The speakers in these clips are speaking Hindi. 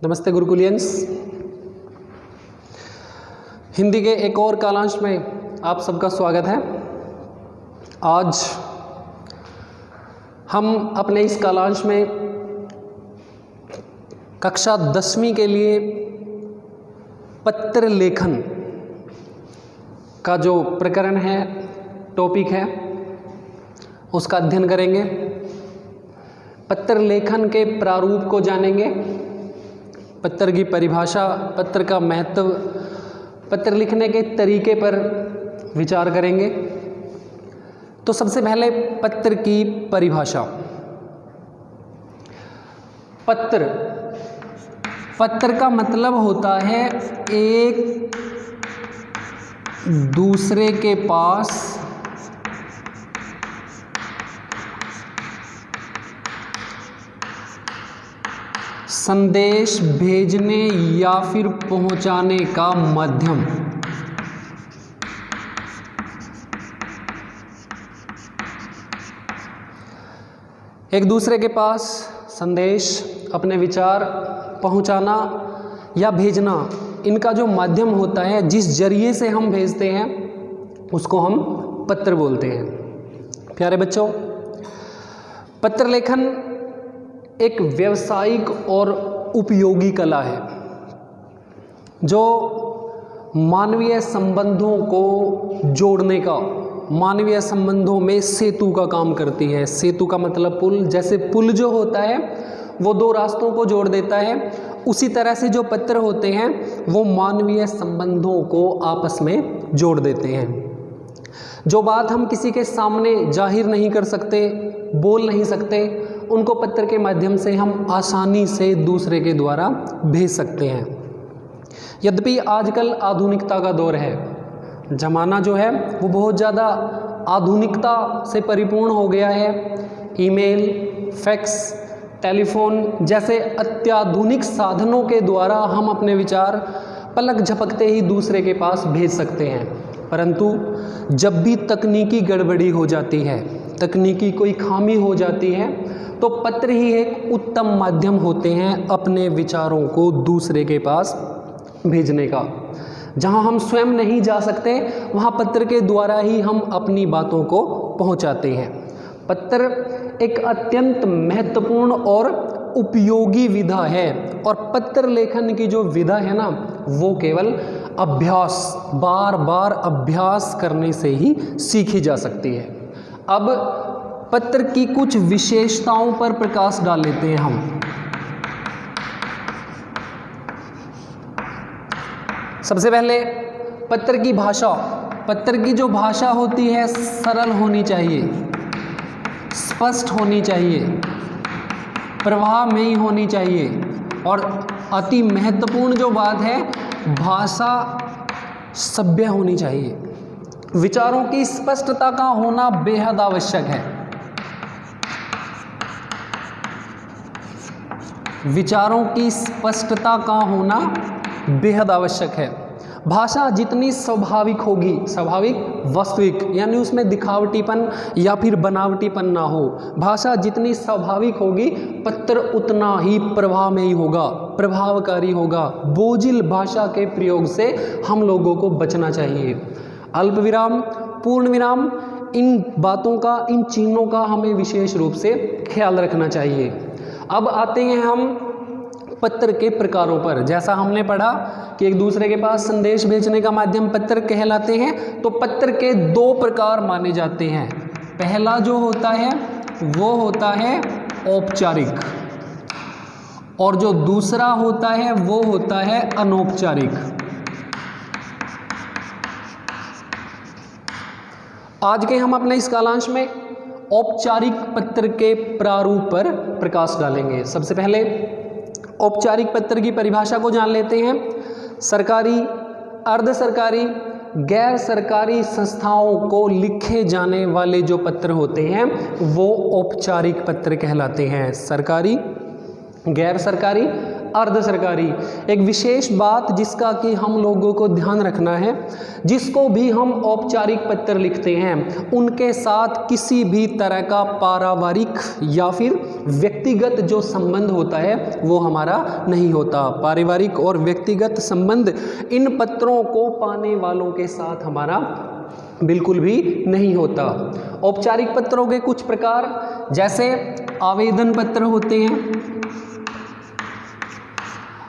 नमस्ते गुरुकुलियंस। हिंदी के एक और कालांश में आप सबका स्वागत है। आज हम अपने इस कालांश में कक्षा 10वीं के लिए पत्र लेखन का जो प्रकरण है, टॉपिक है, उसका अध्ययन करेंगे। पत्र लेखन के प्रारूप को जानेंगे, पत्र की परिभाषा, पत्र का महत्व, पत्र लिखने के तरीके पर विचार करेंगे। तो सबसे पहले पत्र की परिभाषा। पत्र का मतलब होता है एक दूसरे के पास संदेश भेजने या फिर पहुंचाने का माध्यम। एक दूसरे के पास संदेश, अपने विचार पहुंचाना या भेजना, इनका जो माध्यम होता है, जिस जरिए से हम भेजते हैं, उसको हम पत्र बोलते हैं। प्यारे बच्चों, पत्र लेखन एक व्यावसायिक और उपयोगी कला है जो मानवीय संबंधों को जोड़ने का, मानवीय संबंधों में सेतु का काम करती है। सेतु का मतलब पुल। जैसे पुल जो होता है वो दो रास्तों को जोड़ देता है, उसी तरह से जो पत्र होते हैं वो मानवीय संबंधों को आपस में जोड़ देते हैं। जो बात हम किसी के सामने जाहिर नहीं कर सकते, बोल नहीं सकते, उनको पत्र के माध्यम से हम आसानी से दूसरे के द्वारा भेज सकते हैं। यद्यपि आजकल आधुनिकता का दौर है, ज़माना जो है वो बहुत ज़्यादा आधुनिकता से परिपूर्ण हो गया है। ईमेल, फैक्स, टेलीफोन जैसे अत्याधुनिक साधनों के द्वारा हम अपने विचार पलक झपकते ही दूसरे के पास भेज सकते हैं। परंतु जब भी तकनीकी गड़बड़ी हो जाती है, तकनीकी कोई खामी हो जाती है, तो पत्र ही एक उत्तम माध्यम होते हैं अपने विचारों को दूसरे के पास भेजने का। जहां हम स्वयं नहीं जा सकते, वहां पत्र के द्वारा ही हम अपनी बातों को पहुंचाते हैं। पत्र एक अत्यंत महत्वपूर्ण और उपयोगी विधा है, और पत्र लेखन की जो विधा है ना, वो केवल अभ्यास, बार बार अभ्यास करने से ही सीखी जा सकती है। अब पत्र की कुछ विशेषताओं पर प्रकाश डाल लेते हैं हम। सबसे पहले पत्र की भाषा। पत्र की जो भाषा होती है सरल होनी चाहिए, स्पष्ट होनी चाहिए, प्रवाहमयी होनी चाहिए, और अति महत्वपूर्ण जो बात है, भाषा सभ्य होनी चाहिए। विचारों की स्पष्टता का होना बेहद आवश्यक है। विचारों की स्पष्टता का होना बेहद आवश्यक है। भाषा जितनी स्वाभाविक होगी, स्वाभाविक, वास्तविक, यानी उसमें दिखावटीपन या फिर बनावटीपन ना हो, भाषा जितनी स्वाभाविक होगी, पत्र उतना ही प्रभावमयी होगा, प्रभावकारी होगा। बोझिल भाषा के प्रयोग से हम लोगों को बचना चाहिए। अल्प विराम, पूर्ण विराम, इन बातों का, इन चिन्हों का हमें विशेष रूप से ख्याल रखना चाहिए। अब आते हैं हम पत्र के प्रकारों पर। जैसा हमने पढ़ा कि एक दूसरे के पास संदेश भेजने का माध्यम पत्र कहलाते हैं, तो पत्र के दो प्रकार माने जाते हैं। पहला जो होता है वो होता है औपचारिक, और जो दूसरा होता है वो होता है अनौपचारिक। आज के हम अपने इस कालांश में औपचारिक पत्र के प्रारूप पर प्रकाश डालेंगे। सबसे पहले औपचारिक पत्र की परिभाषा को जान लेते हैं। सरकारी, अर्ध सरकारी, गैर सरकारी संस्थाओं को लिखे जाने वाले जो पत्र होते हैं वो औपचारिक पत्र कहलाते हैं। सरकारी, गैर सरकारी, अर्ध सरकारी। एक विशेष बात जिसका कि हम लोगों को ध्यान रखना है, जिसको भी हम औपचारिक पत्र लिखते हैं उनके साथ किसी भी तरह का पारिवारिक या फिर व्यक्तिगत जो संबंध होता है वो हमारा नहीं होता। पारिवारिक और व्यक्तिगत संबंध इन पत्रों को पाने वालों के साथ हमारा बिल्कुल भी नहीं होता। औपचारिक पत्रों के कुछ प्रकार, जैसे आवेदन पत्र होते हैं।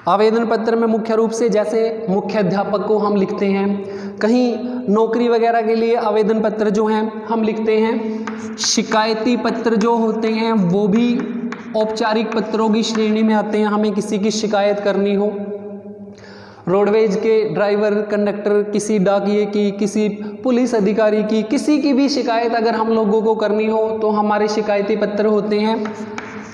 आवेदन पत्र में मुख्य रूप से जैसे मुख्याध्यापक को हम लिखते हैं, कहीं नौकरी वगैरह के लिए आवेदन पत्र जो हैं हम लिखते हैं। शिकायती पत्र जो होते हैं वो भी औपचारिक पत्रों की श्रेणी में आते हैं, हमें किसी की शिकायत करनी हो। रोडवेज के ड्राइवर, कंडक्टर, किसी डाकिये की, किसी पुलिस अधिकारी की, किसी की भी शिकायत अगर हम लोगों को करनी हो तो हमारे शिकायती पत्र होते हैं।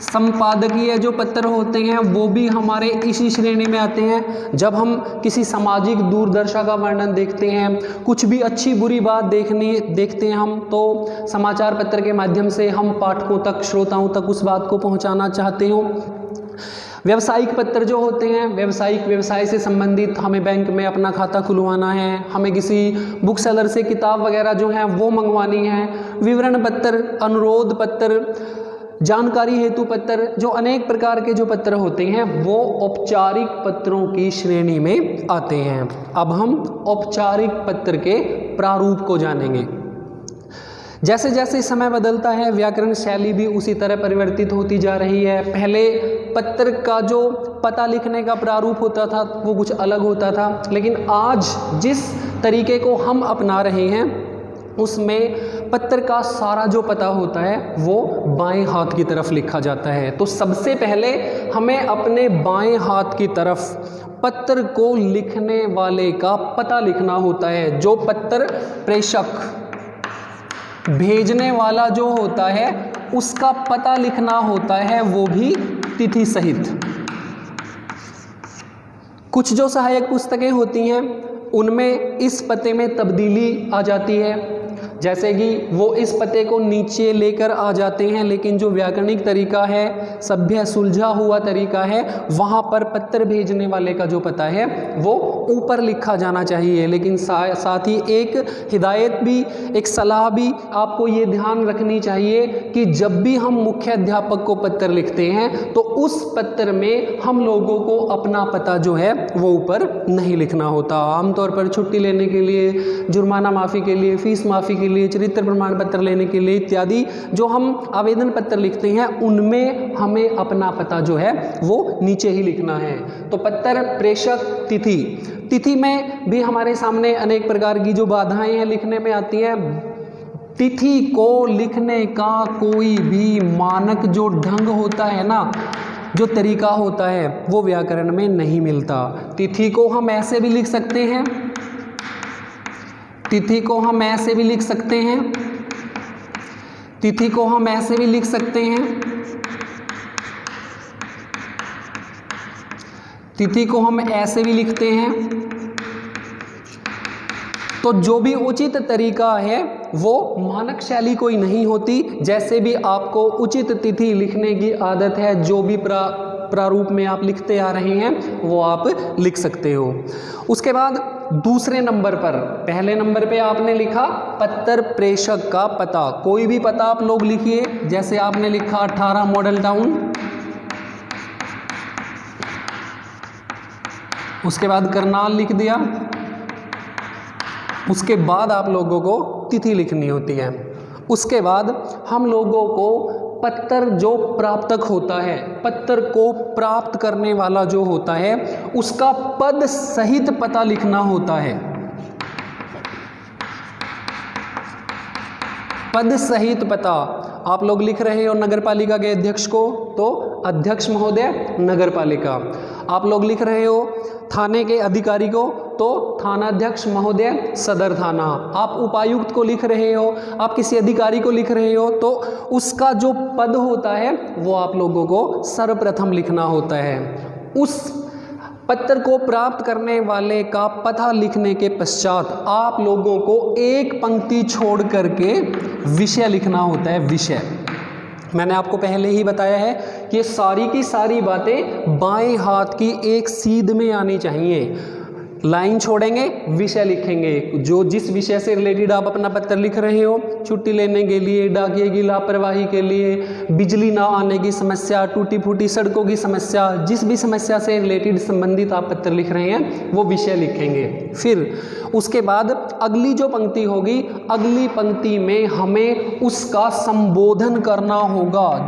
संपादकीय जो पत्र होते हैं वो भी हमारे इसी श्रेणी में आते हैं। जब हम किसी सामाजिक दूरदर्शा का वर्णन देखते हैं, कुछ भी अच्छी बुरी बात देखते हैं हम, तो समाचार पत्र के माध्यम से हम पाठकों तक, श्रोताओं तक उस बात को पहुंचाना चाहते हो। व्यावसायिक पत्र जो होते हैं, व्यवसाय से संबंधित, हमें बैंक में अपना खाता खुलवाना है, हमें किसी बुक सेलर से किताब वगैरह जो है वो मंगवानी है। विवरण पत्र, अनुरोध पत्र, जानकारी हेतु पत्र, जो अनेक प्रकार के जो पत्र होते हैं वो औपचारिक पत्रों की श्रेणी में आते हैं। अब हम औपचारिक पत्र के प्रारूप को जानेंगे। जैसे जैसे समय बदलता है व्याकरण शैली भी उसी तरह परिवर्तित होती जा रही है। पहले पत्र का जो पता लिखने का प्रारूप होता था वो कुछ अलग होता था, लेकिन आज जिस तरीके को हम अपना रहे हैं उसमें पत्र का सारा जो पता होता है वो बाएं हाथ की तरफ लिखा जाता है। तो सबसे पहले हमें अपने बाएं हाथ की तरफ पत्र को लिखने वाले का पता लिखना होता है। जो पत्र प्रेषक, भेजने वाला जो होता है उसका पता लिखना होता है, वो भी तिथि सहित। कुछ जो सहायक पुस्तकें होती हैं उनमें इस पते में तब्दीली आ जाती है, जैसे कि वो इस पते को नीचे लेकर आ जाते हैं, लेकिन जो व्याकरणिक तरीका है, सभ्य सुलझा हुआ तरीका है, वहाँ पर पत्र भेजने वाले का जो पता है वो ऊपर लिखा जाना चाहिए। लेकिन साथ ही एक हिदायत भी, एक सलाह भी आपको ये ध्यान रखनी चाहिए कि जब भी हम मुख्याध्यापक को पत्र लिखते हैं तो उस पत्र में हम लोगों को अपना पता जो है वो ऊपर नहीं लिखना होता। आमतौर पर छुट्टी लेने के लिए, जुर्माना माफ़ी के लिए, फीस माफ़ी के लिए, चरित्र प्रमाण पत्र लेने के लिए इत्यादि जो हम आवेदन पत्र लिखते हैं उनमें हमें अपना पता जो है वो नीचे ही लिखना है। तो पत्र, प्रेषक, तिथि। तिथि में भी हमारे सामने अनेक प्रकार की जो बाधाएं हैं लिखने में आती हैं। तिथि को लिखने का कोई भी मानक जो ढंग होता है ना, जो तरीका होता है वो व्याकरण में नहीं मिलता। तिथि को हम ऐसे भी लिख सकते हैं, तिथि को हम ऐसे भी लिख सकते हैं, तिथि को हम ऐसे भी लिख सकते हैं, तिथि को हम ऐसे भी लिखते हैं। तो जो भी उचित तरीका है वो मानक शैली कोई नहीं होती। जैसे भी आपको उचित तिथि लिखने की आदत है, जो भी प्रारूप में आप लिखते आ रहे हैं वो आप लिख सकते हो। उसके बाद दूसरे नंबर पर, पहले नंबर पे आपने लिखा पत्र प्रेषक का पता। कोई भी पता आप लोग लिखिए, जैसे आपने लिखा 18 मॉडल टाउन, उसके बाद करनाल लिख दिया, उसके बाद आप लोगों को तिथि लिखनी होती है। उसके बाद हम लोगों को पत्र जो प्राप्तक होता है, पत्र को प्राप्त करने वाला जो होता है उसका पद सहित पता लिखना होता है। पद सहित पता आप लोग लिख रहे हो नगर पालिका के अध्यक्ष को तो अध्यक्ष महोदय नगर पालिका, आप लोग लिख रहे हो थाने के अधिकारी को तो थानाध्यक्ष महोदय सदर थाना, आप उपायुक्त को लिख रहे हो, आप किसी अधिकारी को लिख रहे हो तो उसका जो पद होता है वो आप लोगों को सर्वप्रथम लिखना होता है। उस पत्र को प्राप्त करने वाले का पता लिखने के पश्चात आप लोगों को एक पंक्ति छोड़ करके विषय लिखना होता है। विषय मैंने आपको पहले ही बताया है कि ये सारी की सारी बातें बाएं हाथ की एक सीध में आनी चाहिए। लाइन छोड़ेंगे, विषय लिखेंगे, जो जिस विषय से रिलेटेड आप अपना पत्र लिख रहे हो, छुट्टी लेने के लिए, डाकिए की लापरवाही के लिए, बिजली ना आने की समस्या, टूटी फूटी सड़कों की समस्या, जिस भी समस्या से रिलेटेड संबंधित आप पत्र लिख रहे हैं वो विषय लिखेंगे। फिर उसके बाद अगली जो पंक्ति होगी, अगली पंक्ति में हमें उसका संबोधन करना होगा,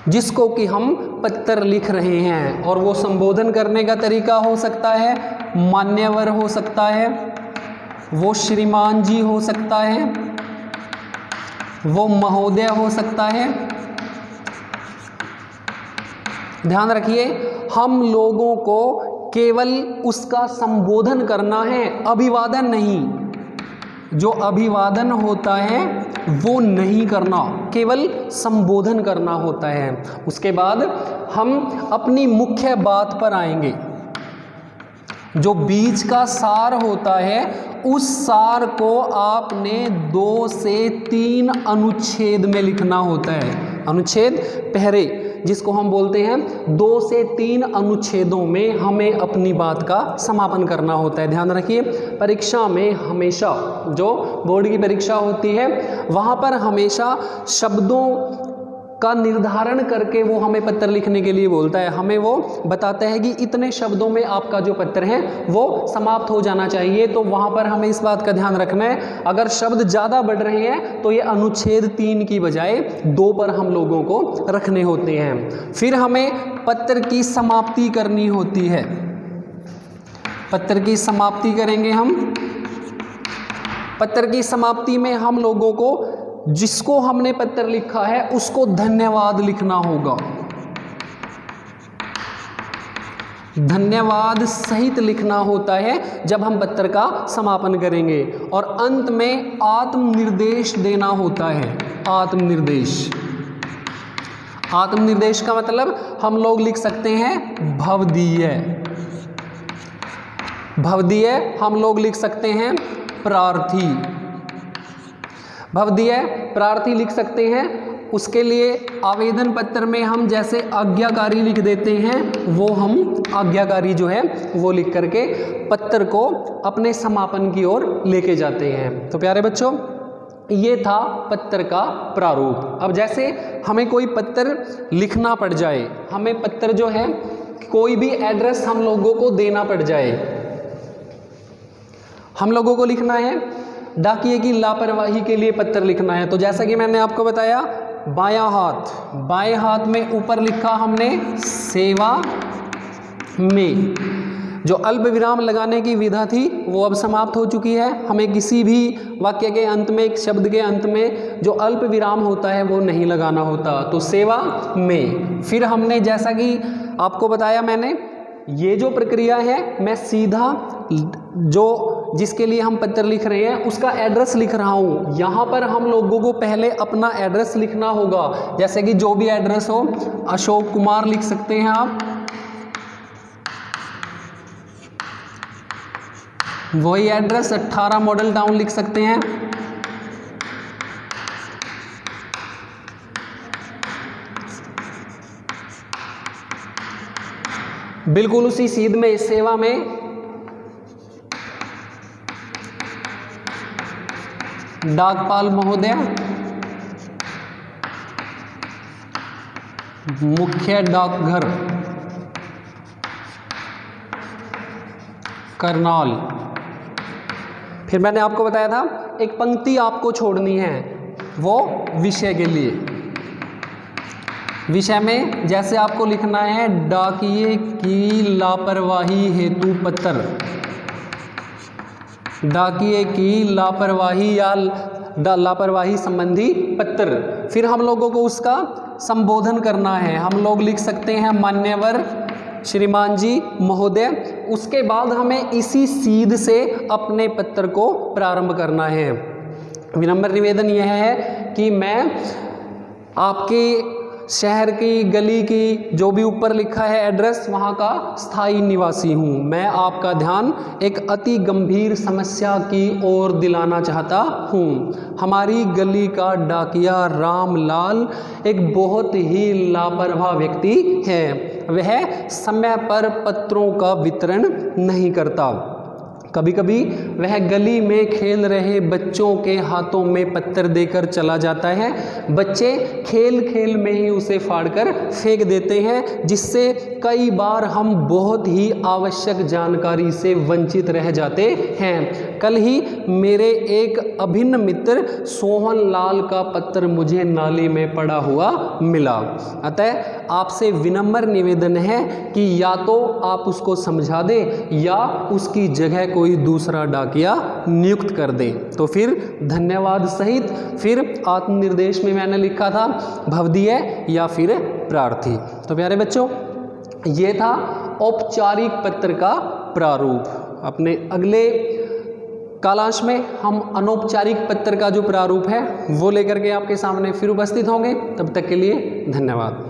जिसको कि हम पत्र लिख रहे हैं। और वो संबोधन करने का तरीका हो सकता है मान्यवर हो सकता है, वो श्रीमान जी हो सकता है, वो महोदय हो सकता है। ध्यान रखिए, हम लोगों को केवल उसका संबोधन करना है, अभिवादन नहीं। जो अभिवादन होता है वो नहीं करना, केवल संबोधन करना होता है। उसके बाद हम अपनी मुख्य बात पर आएंगे। जो बीच का सार होता है, उस सार को आपने 2 से 3 अनुच्छेद में लिखना होता है। अनुच्छेद पहरे, जिसको हम बोलते हैं 2 से 3 अनुच्छेदों में हमें अपनी बात का समापन करना होता है। ध्यान रखिए, परीक्षा में हमेशा, जो बोर्ड की परीक्षा होती है वहाँ पर हमेशा शब्दों का निर्धारण करके वो हमें पत्र लिखने के लिए बोलता है। हमें वो बताता है कि इतने शब्दों में आपका जो पत्र है वो समाप्त हो जाना चाहिए। तो वहाँ पर हमें इस बात का ध्यान रखना है, अगर शब्द ज़्यादा बढ़ रहे हैं तो ये अनुच्छेद 3 की बजाय 2 पर हम लोगों को रखने होते हैं। फिर हमें पत्र की समाप्ति करनी होती है। पत्र की समाप्ति करेंगे हम। पत्र की समाप्ति में हम लोगों को, जिसको हमने पत्र लिखा है उसको धन्यवाद लिखना होगा। धन्यवाद सहित लिखना होता है जब हम पत्र का समापन करेंगे। और अंत में आत्मनिर्देश देना होता है। आत्मनिर्देश, आत्मनिर्देश का मतलब हम लोग लिख सकते हैं भवदीय। भवदीय हम लोग लिख सकते हैं प्रार्थी। भवदीय प्रार्थी लिख सकते हैं। उसके लिए आवेदन पत्र में हम जैसे आज्ञाकारी लिख देते हैं, वो हम आज्ञाकारी जो है वो लिख करके पत्र को अपने समापन की ओर लेके जाते हैं। तो प्यारे बच्चों, ये था पत्र का प्रारूप। अब जैसे हमें कोई पत्र लिखना पड़ जाए, हमें पत्र जो है कोई भी एड्रेस हम लोगों को देना पड़ जाए, हम लोगों को लिखना है डाकिए की लापरवाही के लिए पत्र लिखना है। तो जैसा कि मैंने आपको बताया, बायां हाथ, बाएं हाथ में ऊपर लिखा हमने सेवा में। जो अल्प विराम लगाने की विधा थी वो अब समाप्त हो चुकी है। हमें किसी भी वाक्य के अंत में, एक शब्द के अंत में जो अल्प विराम होता है वो नहीं लगाना होता। तो सेवा में। फिर हमने, जैसा कि आपको बताया मैंने, ये जो प्रक्रिया है मैं सीधा जो जिसके लिए हम पत्र लिख रहे हैं उसका एड्रेस लिख रहा हूँ। यहाँ पर हम लोगों को पहले अपना एड्रेस लिखना होगा। जैसे कि जो भी एड्रेस हो, अशोक कुमार लिख सकते हैं आप, वही एड्रेस 18 मॉडल टाउन लिख सकते हैं। बिल्कुल उसी सीध में, सेवा में डाकपाल महोदय, मुख्य डाकघर करनाल। फिर मैंने आपको बताया था एक पंक्ति आपको छोड़नी है, वो विषय के लिए। विषय में जैसे आपको लिखना है डाकिए की लापरवाही हेतु पत्र, डाकिए की लापरवाही या लापरवाही संबंधी पत्र। फिर हम लोगों को उसका संबोधन करना है। हम लोग लिख सकते हैं मान्यवर, श्रीमान जी, महोदय। उसके बाद हमें इसी सीध से अपने पत्र को प्रारंभ करना है। विनम्र निवेदन यह है कि मैं आपके शहर की, गली की, जो भी ऊपर लिखा है एड्रेस, वहाँ का स्थायी निवासी हूँ। मैं आपका ध्यान एक अति गंभीर समस्या की ओर दिलाना चाहता हूँ। हमारी गली का डाकिया रामलाल एक बहुत ही लापरवाह व्यक्ति है। वह समय पर पत्रों का वितरण नहीं करता। कभी कभी वह गली में खेल रहे बच्चों के हाथों में पत्थर देकर चला जाता है। बच्चे खेल खेल में ही उसे फाड़कर फेंक देते हैं, जिससे कई बार हम बहुत ही आवश्यक जानकारी से वंचित रह जाते हैं। कल ही मेरे एक अभिन्न मित्र सोहन लाल का पत्र मुझे नाली में पड़ा हुआ मिला। अतः आपसे विनम्र निवेदन है कि या तो आप उसको समझा दें या उसकी जगह कोई दूसरा डाकिया नियुक्त कर दें। तो फिर धन्यवाद सहित फिर आत्मनिर्देश में मैंने लिखा था भवदीय या फिर प्रार्थी। तो प्यारे बच्चों, ये था औपचारिक पत्र का प्रारूप। अपने अगले कालांश में हम अनौपचारिक पत्र का जो प्रारूप है वो लेकर के आपके सामने फिर उपस्थित होंगे। तब तक के लिए धन्यवाद।